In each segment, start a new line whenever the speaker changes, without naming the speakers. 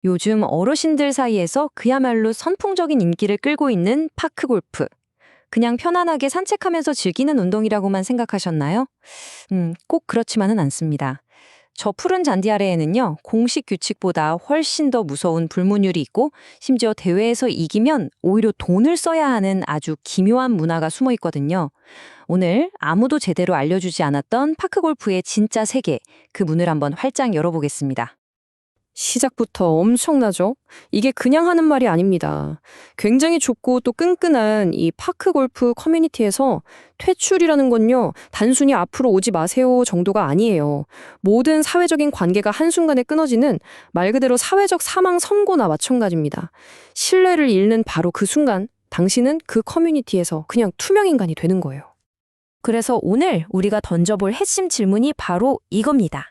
요즘 어르신들 사이에서 그야말로 선풍적인 인기를 끌고 있는 파크 골프. 그냥 편안하게 산책하면서 즐기는 운동이라고만 생각하셨나요? 꼭 그렇지만은 않습니다. 저 푸른 잔디 아래에는요, 공식 규칙보다 훨씬 더 무서운 불문율이 있고, 심지어 대회에서 이기면 오히려 돈을 써야 하는 아주 기묘한 문화가 숨어 있거든요. 오늘 아무도 제대로 알려주지 않았던 파크 골프의 진짜 세계, 그 문을 한번 활짝 열어보겠습니다.
시작부터 엄청나죠? 이게 그냥 하는 말이 아닙니다. 굉장히 좁고 또 끈끈한 이 파크 골프 커뮤니티에서 퇴출이라는 건요, 단순히 앞으로 오지 마세요 정도가 아니에요. 모든 사회적인 관계가 한순간에 끊어지는 말 그대로 사회적 사망 선고나 마찬가지입니다. 신뢰를 잃는 바로 그 순간, 당신은 그 커뮤니티에서 그냥 투명 인간이 되는 거예요.
그래서 오늘 우리가 던져볼 핵심 질문이 바로 이겁니다.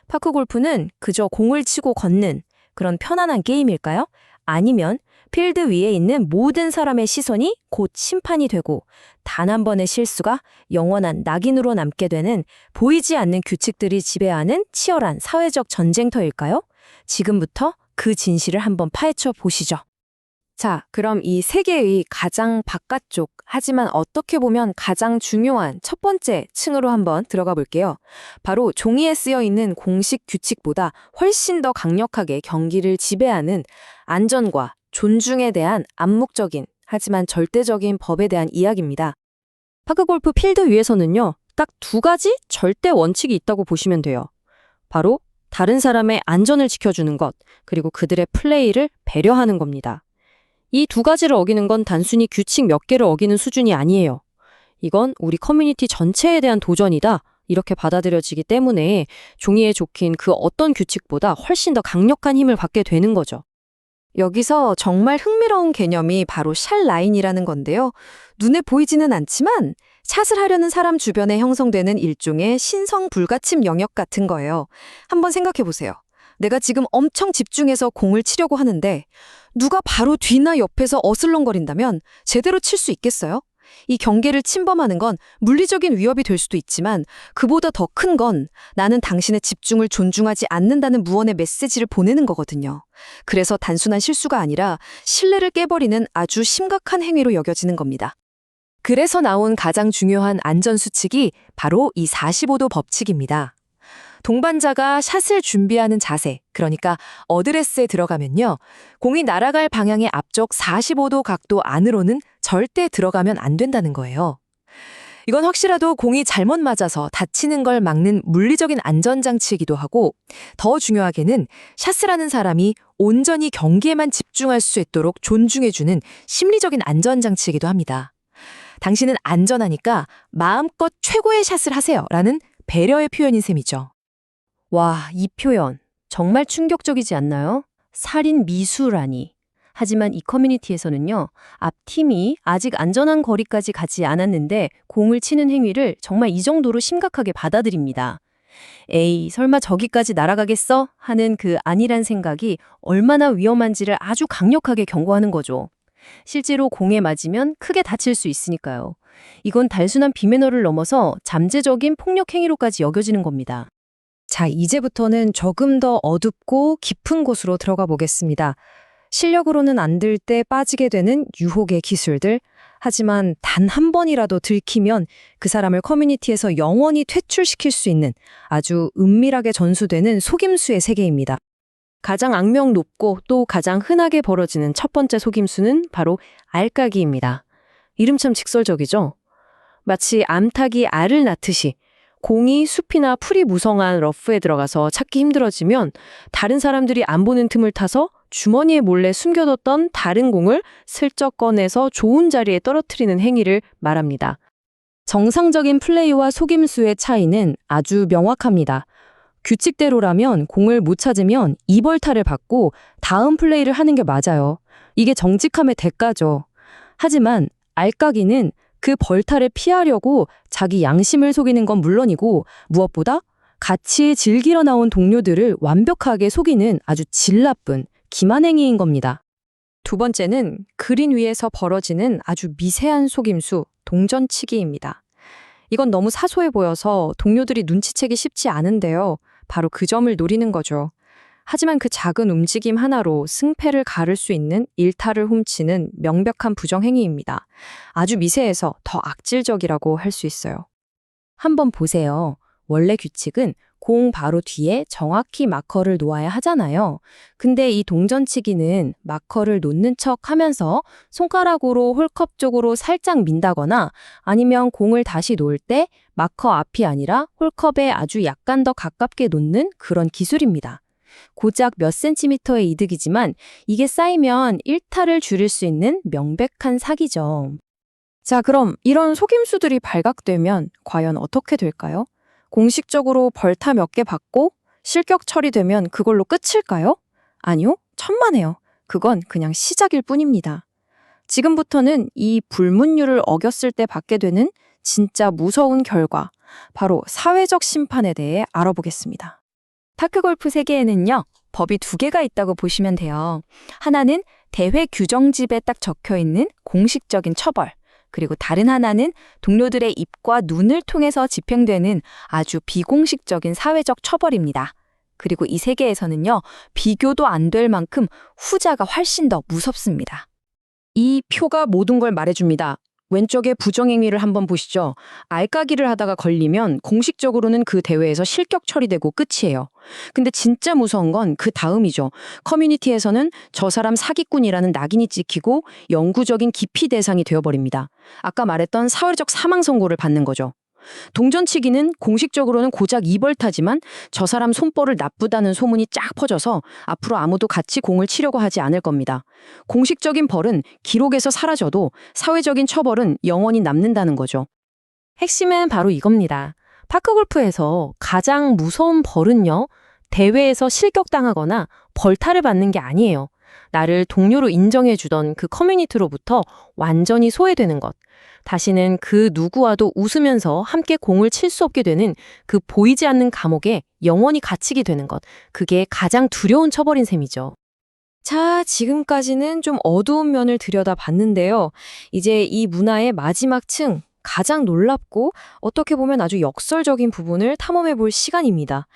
파크 골프는 그저 공을 치고 걷는 그런 편안한 게임일까요? 아니면 필드 위에 있는 모든 사람의 시선이 곧 심판이 되고 단 한 번의 실수가 영원한 낙인으로 남게 되는 보이지 않는 규칙들이 지배하는 치열한 사회적 전쟁터일까요? 지금부터 그 진실을 한번 파헤쳐 보시죠.
자, 그럼 이 세계의 가장 바깥쪽, 하지만 어떻게 보면 가장 중요한 첫 번째 층으로 한번 들어가 볼게요. 바로 종이에 쓰여 있는 공식 규칙보다 훨씬 더 강력하게 경기를 지배하는 안전과 존중에 대한 암묵적인, 하지만 절대적인 법에 대한 이야기입니다. 파크골프 필드 위에서는요, 딱 두 가지 절대 원칙이 있다고 보시면 돼요. 바로 다른 사람의 안전을 지켜주는 것, 그리고 그들의 플레이를 배려하는 겁니다. 이 두 가지를 어기는 건 단순히 규칙 몇 개를 어기는 수준이 아니에요. 이건 우리 커뮤니티 전체에 대한 도전이다. 이렇게 받아들여지기 때문에 종이에 적힌 그 어떤 규칙보다 훨씬 더 강력한 힘을 받게 되는 거죠.
여기서 정말 흥미로운 개념이 바로 샷 라인이라는 건데요. 눈에 보이지는 않지만 샷을 하려는 사람 주변에 형성되는 일종의 신성 불가침 영역 같은 거예요. 한번 생각해 보세요. 내가 지금 엄청 집중해서 공을 치려고 하는데 누가 바로 뒤나 옆에서 어슬렁거린다면 제대로 칠 수 있겠어요? 이 경계를 침범하는 건 물리적인 위협이 될 수도 있지만 그보다 더 큰 건 나는 당신의 집중을 존중하지 않는다는 무언의 메시지를 보내는 거거든요. 그래서 단순한 실수가 아니라 신뢰를 깨버리는 아주 심각한 행위로 여겨지는 겁니다. 그래서 나온 가장 중요한 안전수칙이 바로 이 45도 법칙입니다. 동반자가 샷을 준비하는 자세, 그러니까 어드레스에 들어가면요. 공이 날아갈 방향의 앞쪽 45도 각도 안으로는 절대 들어가면 안 된다는 거예요. 이건 혹시라도 공이 잘못 맞아서 다치는 걸 막는 물리적인 안전장치이기도 하고 더 중요하게는 샷을 하는 사람이 온전히 경기에만 집중할 수 있도록 존중해주는 심리적인 안전장치이기도 합니다. 당신은 안전하니까 마음껏 최고의 샷을 하세요 라는 배려의 표현인 셈이죠. 와, 이 표현 정말 충격적이지 않나요? 살인 미수라니. 하지만 이 커뮤니티에서는요, 앞팀이 아직 안전한 거리까지 가지 않았는데 공을 치는 행위를 정말 이 정도로 심각하게 받아들입니다. 에이, 설마 저기까지 날아가겠어? 하는 그 아니란 생각이 얼마나 위험한지를 아주 강력하게 경고하는 거죠. 실제로 공에 맞으면 크게 다칠 수 있으니까요. 이건 단순한 비매너를 넘어서 잠재적인 폭력 행위로까지 여겨지는 겁니다. 자, 이제부터는 조금 더 어둡고 깊은 곳으로 들어가 보겠습니다. 실력으로는 안 될 때 빠지게 되는 유혹의 기술들. 하지만 단 한 번이라도 들키면 그 사람을 커뮤니티에서 영원히 퇴출시킬 수 있는 아주 은밀하게 전수되는 속임수의 세계입니다. 가장 악명 높고 또 가장 흔하게 벌어지는 첫 번째 속임수는 바로 알까기입니다. 이름 참 직설적이죠? 마치 암탉이 알을 낳듯이 공이 숲이나 풀이 무성한 러프에 들어가서 찾기 힘들어지면 다른 사람들이 안 보는 틈을 타서 주머니에 몰래 숨겨뒀던 다른 공을 슬쩍 꺼내서 좋은 자리에 떨어뜨리는 행위를 말합니다. 정상적인 플레이와 속임수의 차이는 아주 명확합니다. 규칙대로라면 공을 못 찾으면 이벌타를 받고 다음 플레이를 하는 게 맞아요. 이게 정직함의 대가죠. 하지만 알까기는 그 벌타를 피하려고 자기 양심을 속이는 건 물론이고 무엇보다 같이 즐기러 나온 동료들을 완벽하게 속이는 아주 질 나쁜 기만행위인 겁니다. 두 번째는 그린 위에서 벌어지는 아주 미세한 속임수, 동전치기입니다. 이건 너무 사소해 보여서 동료들이 눈치채기 쉽지 않은데요. 바로 그 점을 노리는 거죠. 하지만 그 작은 움직임 하나로 승패를 가를 수 있는 일타를 훔치는 명백한 부정행위입니다. 아주 미세해서 더 악질적이라고 할 수 있어요.
한번 보세요. 원래 규칙은 공 바로 뒤에 정확히 마커를 놓아야 하잖아요. 근데 이 동전치기는 마커를 놓는 척 하면서 손가락으로 홀컵 쪽으로 살짝 민다거나 아니면 공을 다시 놓을 때 마커 앞이 아니라 홀컵에 아주 약간 더 가깝게 놓는 그런 기술입니다. 고작 몇 센티미터의 이득이지만 이게 쌓이면 일타를 줄일 수 있는 명백한 사기죠. 자, 그럼 이런 속임수들이 발각되면 과연 어떻게 될까요? 공식적으로 벌타 몇 개 받고 실격 처리되면 그걸로 끝일까요? 아니요, 천만에요. 그건 그냥 시작일 뿐입니다. 지금부터는 이 불문율을 어겼을 때 받게 되는 진짜 무서운 결과, 바로 사회적 심판에 대해 알아보겠습니다. 파크골프 세계에는요, 법이 두 개가 있다고 보시면 돼요. 하나는 대회 규정집에 딱 적혀 있는 공식적인 처벌, 그리고 다른 하나는 동료들의 입과 눈을 통해서 집행되는 아주 비공식적인 사회적 처벌입니다. 그리고 이 세계에서는요, 비교도 안 될 만큼 후자가 훨씬 더 무섭습니다.
이 표가 모든 걸 말해줍니다. 왼쪽에 부정행위를 한번 보시죠. 알까기를 하다가 걸리면 공식적으로는 그 대회에서 실격 처리되고 끝이에요. 근데 진짜 무서운 건 그 다음이죠. 커뮤니티에서는 저 사람 사기꾼이라는 낙인이 찍히고 영구적인 기피 대상이 되어버립니다. 아까 말했던 사회적 사망 선고를 받는 거죠. 동전치기는 공식적으로는 고작 2벌타지만 저 사람 손벌을 나쁘다는 소문이 쫙 퍼져서 앞으로 아무도 같이 공을 치려고 하지 않을 겁니다. 공식적인 벌은 기록에서 사라져도 사회적인 처벌은 영원히 남는다는 거죠.
핵심은 바로 이겁니다. 파크골프에서 가장 무서운 벌은요, 대회에서 실격당하거나 벌타를 받는 게 아니에요. 나를 동료로 인정해주던 그 커뮤니티로부터 완전히 소외되는 것. 다시는 그 누구와도 웃으면서 함께 공을 칠 수 없게 되는 그 보이지 않는 감옥에 영원히 갇히게 되는 것. 그게 가장 두려운 처벌인 셈이죠.
자, 지금까지는 좀 어두운 면을 들여다봤는데요. 이제 이 문화의 마지막 층, 가장 놀랍고 어떻게 보면 아주 역설적인 부분을 탐험해 볼 시간입니다.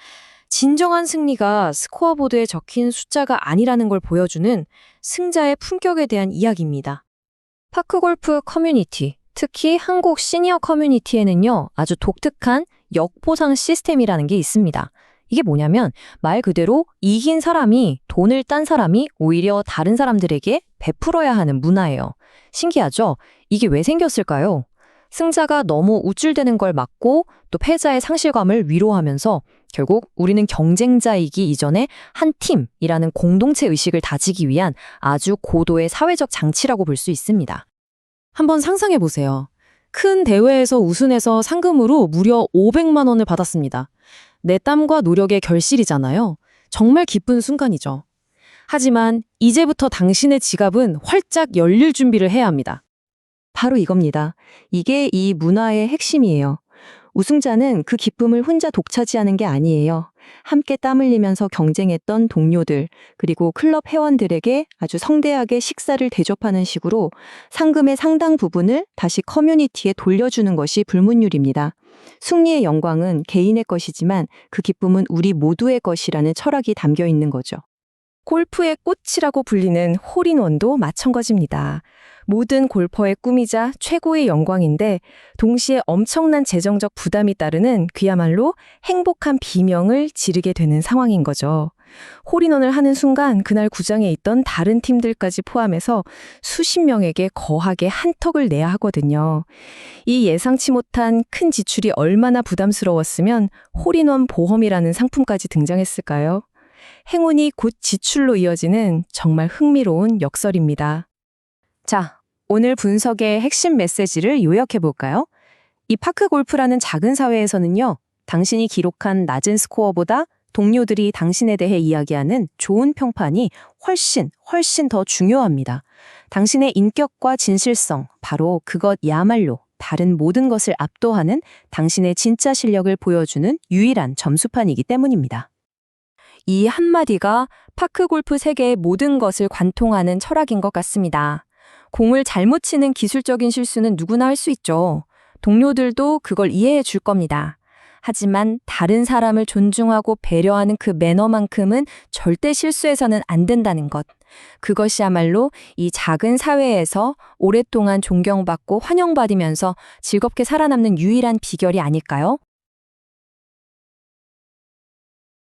진정한 승리가 스코어보드에 적힌 숫자가 아니라는 걸 보여주는 승자의 품격에 대한 이야기입니다. 파크골프 커뮤니티, 특히 한국 시니어 커뮤니티에는요, 아주 독특한 역보상 시스템이라는 게 있습니다. 이게 뭐냐면 말 그대로 이긴 사람이 돈을 딴 사람이 오히려 다른 사람들에게 베풀어야 하는 문화예요. 신기하죠? 이게 왜 생겼을까요? 승자가 너무 우쭐대는 걸 막고 또 패자의 상실감을 위로하면서 결국 우리는 경쟁자이기 이전에 한 팀이라는 공동체 의식을 다지기 위한 아주 고도의 사회적 장치라고 볼 수 있습니다.
한번 상상해 보세요. 큰 대회에서 우승해서 상금으로 무려 500만 원을 받았습니다. 내 땀과 노력의 결실이잖아요. 정말 기쁜 순간이죠. 하지만 이제부터 당신의 지갑은 활짝 열릴 준비를 해야 합니다.
바로 이겁니다. 이게 이 문화의 핵심이에요. 우승자는 그 기쁨을 혼자 독차지하는 게 아니에요. 함께 땀 흘리면서 경쟁했던 동료들, 그리고 클럽 회원들에게 아주 성대하게 식사를 대접하는 식으로 상금의 상당 부분을 다시 커뮤니티에 돌려주는 것이 불문율입니다. 승리의 영광은 개인의 것이지만 그 기쁨은 우리 모두의 것이라는 철학이 담겨 있는 거죠. 골프의 꽃이라고 불리는 홀인원도 마찬가지입니다. 모든 골퍼의 꿈이자 최고의 영광인데 동시에 엄청난 재정적 부담이 따르는 그야말로 행복한 비명을 지르게 되는 상황인 거죠. 홀인원을 하는 순간 그날 구장에 있던 다른 팀들까지 포함해서 수십 명에게 거하게 한턱을 내야 하거든요. 이 예상치 못한 큰 지출이 얼마나 부담스러웠으면 홀인원 보험이라는 상품까지 등장했을까요? 행운이 곧 지출로 이어지는 정말 흥미로운 역설입니다. 자, 오늘 분석의 핵심 메시지를 요약해 볼까요? 이 파크골프라는 작은 사회에서는요, 당신이 기록한 낮은 스코어보다 동료들이 당신에 대해 이야기하는 좋은 평판이 훨씬 더 중요합니다. 당신의 인격과 진실성, 바로 그것야말로 다른 모든 것을 압도하는 당신의 진짜 실력을 보여주는 유일한 점수판이기 때문입니다. 이 한마디가 파크골프 세계의 모든 것을 관통하는 철학인 것 같습니다. 공을 잘못 치는 기술적인 실수는 누구나 할 수 있죠. 동료들도 그걸 이해해 줄 겁니다.
하지만 다른 사람을 존중하고 배려하는 그 매너만큼은 절대 실수해서는 안 된다는 것. 그것이야말로 이 작은 사회에서 오랫동안 존경받고 환영받으면서 즐겁게 살아남는 유일한 비결이 아닐까요?